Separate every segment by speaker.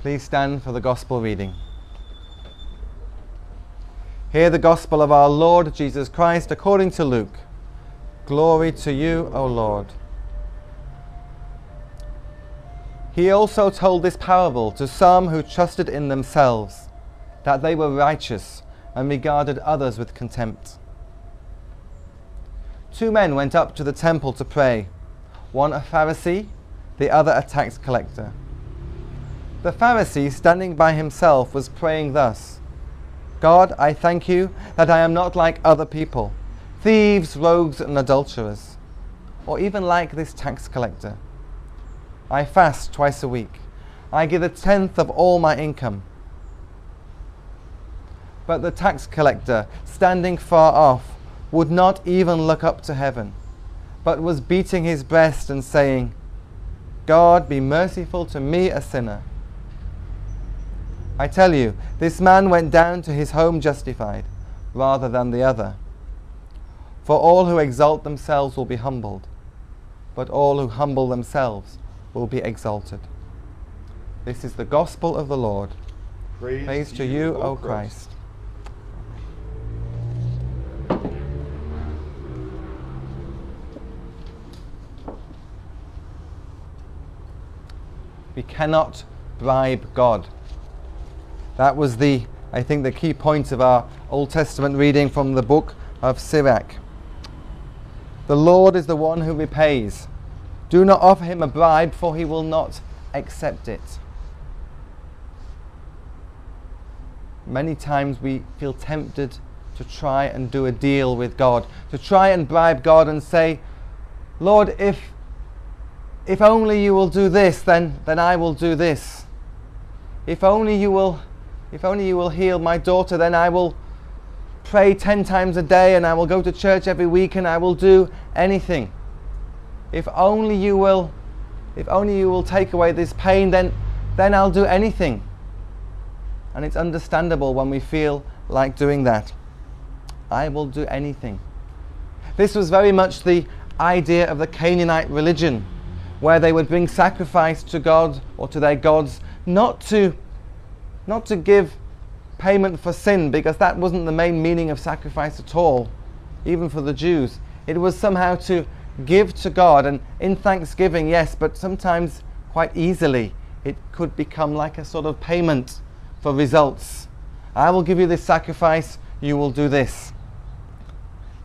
Speaker 1: Please stand for the Gospel reading. Hear the Gospel of our Lord Jesus Christ according to Luke. Glory to you, O Lord. He also told this parable to some who trusted in themselves, that they were righteous and regarded others with contempt. 2 men went up to the temple to pray, one a Pharisee, the other a tax collector. The Pharisee, standing by himself, was praying thus: God, I thank you that I am not like other people, thieves, rogues, and adulterers, or even like this tax collector. I fast twice a week. I give 1/10 of all my income. But the tax collector, standing far off, would not even look up to heaven, but was beating his breast and saying, God, be merciful to me, a sinner. I tell you, this man went down to his home justified, rather than the other. For all who exalt themselves will be humbled, but all who humble themselves will be exalted. This is the gospel of the Lord. Praise to you, O Christ. We cannot bribe God. That was the key point of our Old Testament reading from the book of Sirach. The Lord is the one who repays. Do not offer him a bribe, for he will not accept it. Many times we feel tempted to try and do a deal with God, to try and bribe God and say, Lord, if only you will do this, then I will do this. If only you will heal my daughter, then I will pray 10 times a day and I will go to church every week and I will do anything. If only you will take away this pain, then I'll do anything. And it's understandable when we feel like doing that. I will do anything. This was very much the idea of the Canaanite religion, where they would bring sacrifice to God or to their gods, not to give payment for sin, because that wasn't the main meaning of sacrifice at all, even for the Jews. It was somehow to give to God, and in thanksgiving, yes, but sometimes quite easily it could become like a sort of payment for results. I will give you this sacrifice, you will do this.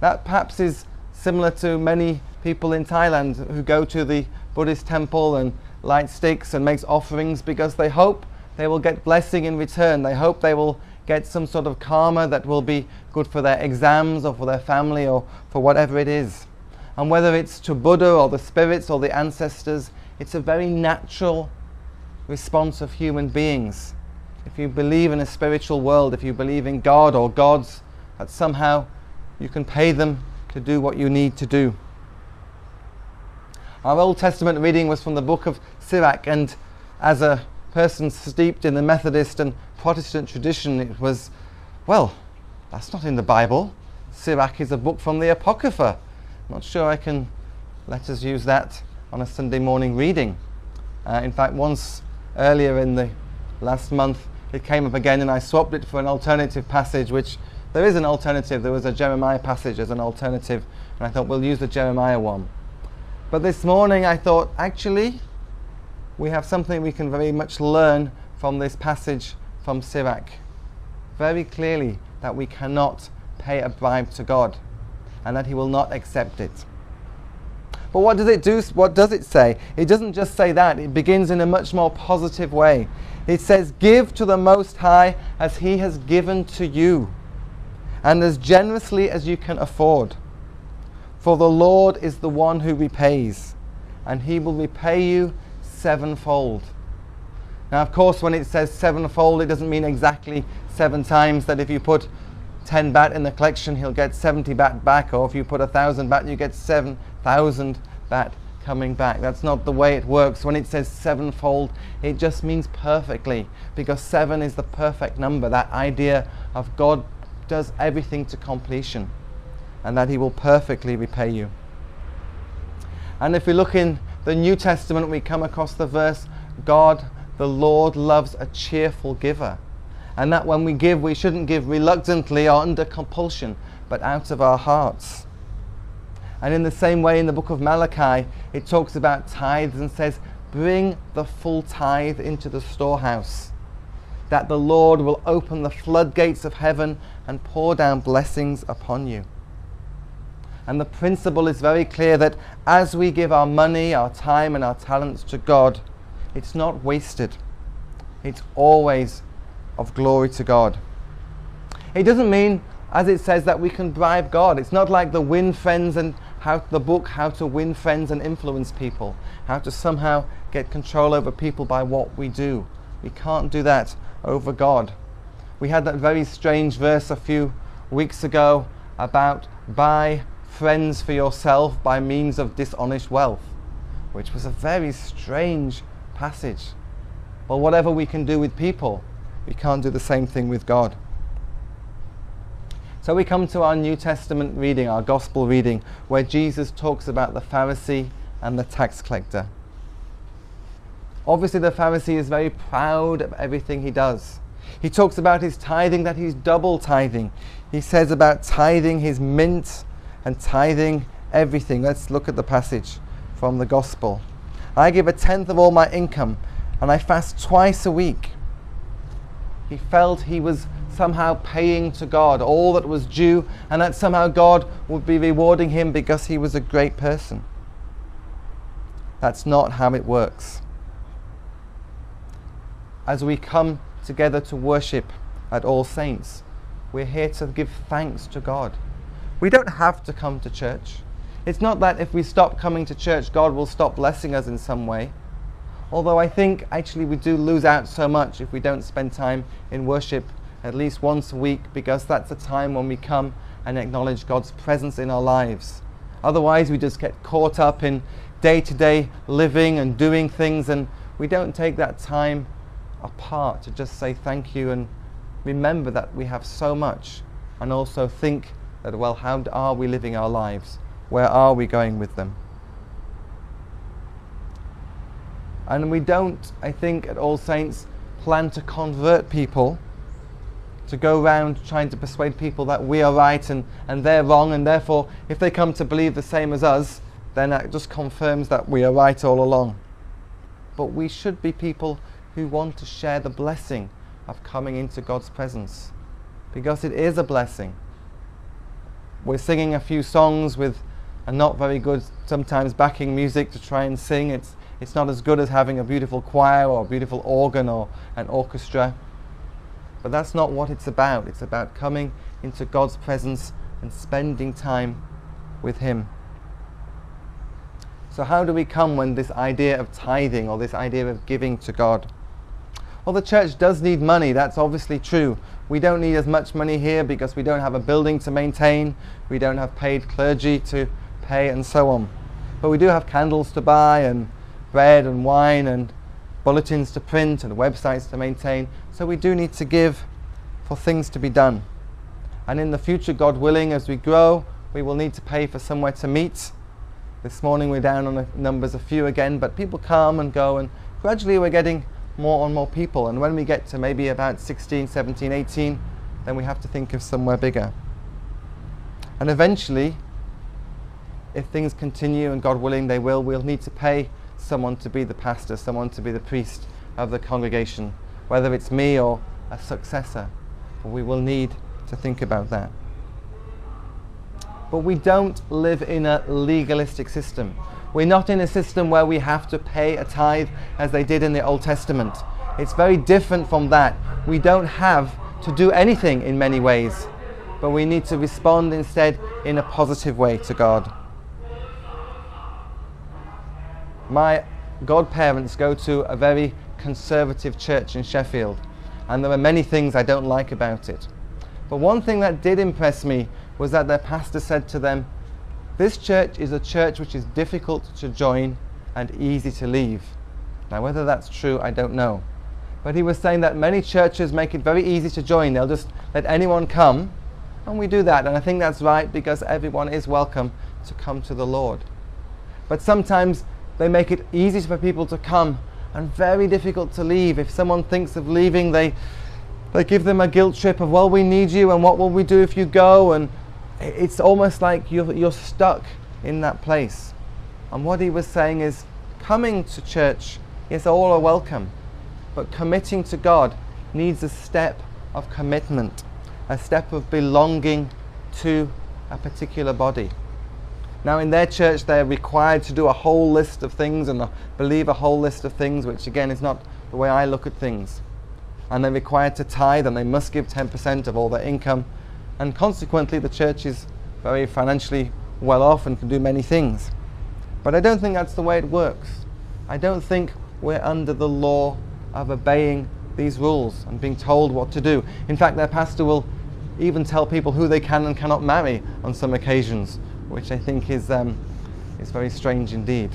Speaker 1: That perhaps is similar to many people in Thailand who go to the Buddhist temple and light sticks and makes offerings because they hope they will get blessing in return. They hope they will get some sort of karma that will be good for their exams or for their family or for whatever it is. And whether it's to Buddha or the spirits or the ancestors, it's a very natural response of human beings. If you believe in a spiritual world, if you believe in God or gods, that somehow you can pay them to do what you need to do. Our Old Testament reading was from the book of Sirach, and as a person steeped in the Methodist and Protestant tradition, it was, well, that's not in the Bible. Sirach is a book from the Apocrypha. I'm not sure I can let us use that on a Sunday morning reading. In fact, once earlier in the last month, it came up again and I swapped it for an alternative passage, which there is an alternative. There was a Jeremiah passage as an alternative, and I thought we'll use the Jeremiah one. But this morning I thought, actually, we have something we can very much learn from this passage from Sirach. Very clearly that we cannot pay a bribe to God and that he will not accept it. But what does it do? What does it say? It doesn't just say that. It begins in a much more positive way. It says, give to the Most High as he has given to you, and as generously as you can afford. For the Lord is the one who repays, and he will repay you sevenfold. Now, of course, when it says sevenfold, it doesn't mean exactly 7 times, that if you put 10 baht in the collection, he'll get 70 baht back, or if you put 1,000 baht, you get 7,000 baht coming back. That's not the way it works. When it says sevenfold, it just means perfectly, because 7 is the perfect number, that idea of God does everything to completion, and that he will perfectly repay you. And if we look in the New Testament, we come across the verse, God the Lord loves a cheerful giver, and that when we give, we shouldn't give reluctantly or under compulsion, but out of our hearts. And in the same way, in the book of Malachi, it talks about tithes and says, bring the full tithe into the storehouse, that the Lord will open the floodgates of heaven and pour down blessings upon you. And the principle is very clear that as we give our money, our time and our talents to God, it's not wasted. It's always of glory to God. It doesn't mean, as it says, that we can bribe God. It's not like the Win Friends and the book How to Win Friends and Influence People, how to somehow get control over people by what we do. We can't do that over God. We had that very strange verse a few weeks ago about buy friends for yourself by means of dishonest wealth, which was a very strange passage. Well, whatever we can do with people, we can't do the same thing with God. So we come to our New Testament reading, our Gospel reading, where Jesus talks about the Pharisee and the tax collector. Obviously the Pharisee is very proud of everything he does. He talks about his tithing, that he's double tithing. He says about tithing his mint and tithing everything. Let's look at the passage from the Gospel. I give 1/10 of all my income, and I fast twice a week. He felt he was somehow paying to God all that was due, and that somehow God would be rewarding him because he was a great person. That's not how it works. As we come together to worship at All Saints, we're here to give thanks to God. We don't have to come to church. It's not that if we stop coming to church, God will stop blessing us in some way. Although I think actually we do lose out so much if we don't spend time in worship at least once a week, because that's a time when we come and acknowledge God's presence in our lives. Otherwise we just get caught up in day-to-day living and doing things, and we don't take that time apart to just say thank you and remember that we have so much, and also think that, well, how are we living our lives? Where are we going with them? And we don't, I think, at All Saints plan to convert people, to go around trying to persuade people that we are right and they're wrong, and therefore if they come to believe the same as us, then that just confirms that we are right all along. But we should be people who want to share the blessing of coming into God's presence, because it is a blessing. We're singing a few songs with a not very good sometimes backing music to try and sing. It's not as good as having a beautiful choir or a beautiful organ or an orchestra. But that's not what it's about. It's about coming into God's presence and spending time with Him. So how do we come when this idea of tithing or this idea of giving to God? Well, the church does need money. That's obviously true. We don't need as much money here because we don't have a building to maintain. We don't have paid clergy to pay and so on. But we do have candles to buy and bread and wine and bulletins to print and websites to maintain. So we do need to give for things to be done. And in the future, God willing, as we grow, we will need to pay for somewhere to meet. This morning we're down on the numbers a few again, but people come and go, and gradually we're getting more and more people. And when we get to maybe about 16, 17, 18, then we have to think of somewhere bigger. And eventually, if things continue, and God willing they will, we'll need to pay someone to be the pastor, someone to be the priest of the congregation, whether it's me or a successor. But we will need to think about that. But we don't live in a legalistic system. We're not in a system where we have to pay a tithe as they did in the Old Testament. It's very different from that. We don't have to do anything in many ways, but we need to respond instead in a positive way to God. My godparents go to a very conservative church in Sheffield, and there are many things I don't like about it. But one thing that did impress me was that their pastor said to them, "This church is a church which is difficult to join and easy to leave." Now whether that's true, I don't know. But he was saying that many churches make it very easy to join. They'll just let anyone come, and we do that. And I think that's right, because everyone is welcome to come to the Lord. But sometimes they make it easy for people to come, and very difficult to leave. If someone thinks of leaving, they give them a guilt trip of, well, we need you, and what will we do if you go? And it's almost like you're stuck in that place. And what he was saying is, coming to church, yes, all are welcome, but committing to God needs a step of commitment, a step of belonging to a particular body. Now, in their church, they're required to do a whole list of things and believe a whole list of things, which again is not the way I look at things. And they're required to tithe, and they must give 10% of all their income, and consequently the church is very financially well off and can do many things. But I don't think that's the way it works. I don't think we're under the law of obeying these rules and being told what to do. In fact, their pastor will even tell people who they can and cannot marry on some occasions, which I think is very strange indeed.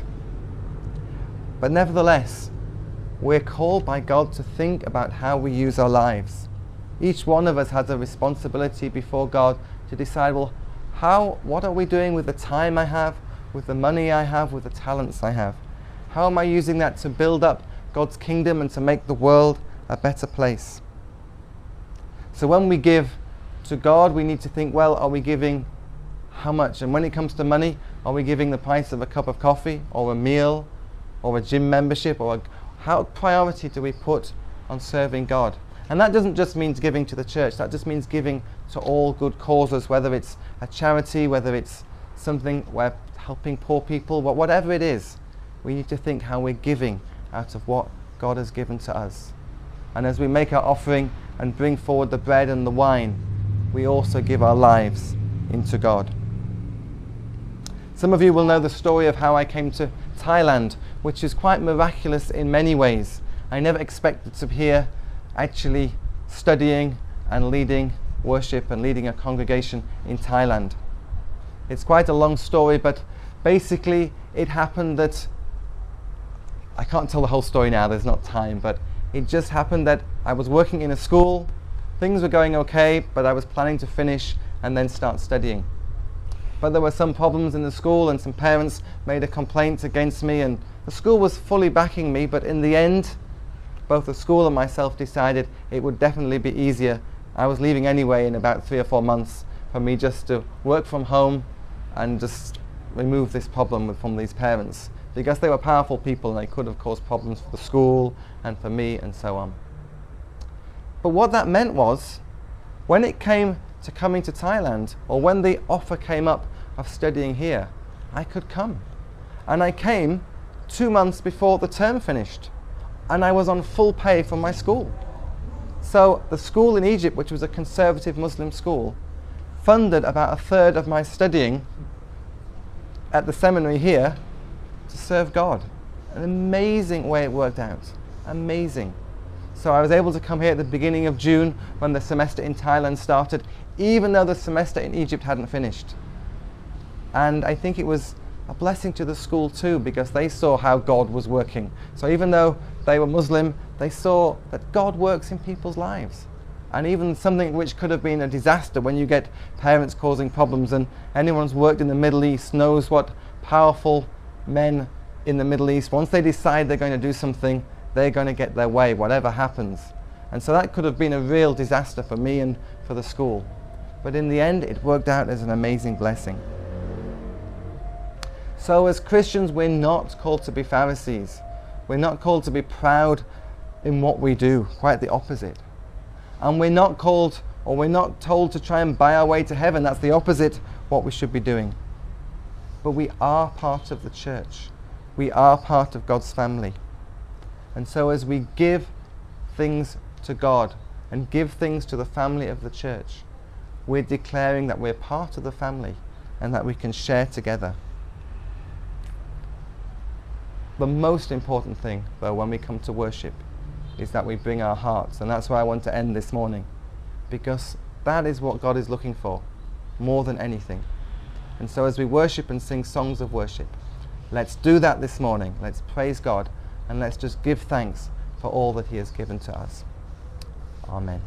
Speaker 1: But nevertheless, we're called by God to think about how we use our lives. Each one of us has a responsibility before God to decide, well, what are we doing with the time I have, with the money I have, with the talents I have? How am I using that to build up God's kingdom and to make the world a better place? So when we give to God, we need to think, well, are we giving how much? And when it comes to money, are we giving the price of a cup of coffee or a meal or a gym membership? Or how priority do we put on serving God? And that doesn't just mean giving to the church, that just means giving to all good causes, whether it's a charity, whether it's something where helping poor people, whatever it is. We need to think how we're giving out of what God has given to us. And as we make our offering and bring forward the bread and the wine, we also give our lives into God. Some of you will know the story of how I came to Thailand, which is quite miraculous in many ways. I never expected to be here actually studying and leading worship and leading a congregation in Thailand. It's quite a long story, but basically it happened that, I can't tell the whole story now, there's not time, but it just happened that I was working in a school, things were going okay, but I was planning to finish and then start studying. But there were some problems in the school, and some parents made a complaint against me, and the school was fully backing me, but in the end, both the school and myself decided it would definitely be easier. I was leaving anyway in about 3 or 4 months, for me just to work from home and just remove this problem from these parents, because they were powerful people and they could have caused problems for the school and for me and so on. But what that meant was, when it came to coming to Thailand, or when the offer came up of studying here, I could come. And I came 2 months before the term finished, and I was on full pay from my school. So the school in Egypt, which was a conservative Muslim school, funded about 1/3 of my studying at the seminary here to serve God. An amazing way it worked out. Amazing. So I was able to come here at the beginning of June when the semester in Thailand started, even though the semester in Egypt hadn't finished. And I think it was a blessing to the school too, because they saw how God was working. So even though they were Muslim, they saw that God works in people's lives. And even something which could have been a disaster, when you get parents causing problems, and anyone who's worked in the Middle East knows what powerful men in the Middle East, once they decide they're going to do something, they're going to get their way, whatever happens. And so that could have been a real disaster for me and for the school. But in the end, it worked out as an amazing blessing. So as Christians, we're not called to be Pharisees. We're not called to be proud in what we do, quite the opposite. And we're not called, or we're not told to try and buy our way to heaven. That's the opposite what we should be doing. But we are part of the church. We are part of God's family. And so as we give things to God and give things to the family of the church, we're declaring that we're part of the family and that we can share together. The most important thing, though, when we come to worship is that we bring our hearts. And that's why I want to end this morning, because that is what God is looking for more than anything. And so as we worship and sing songs of worship, let's do that this morning. Let's praise God, and let's just give thanks for all that He has given to us. Amen.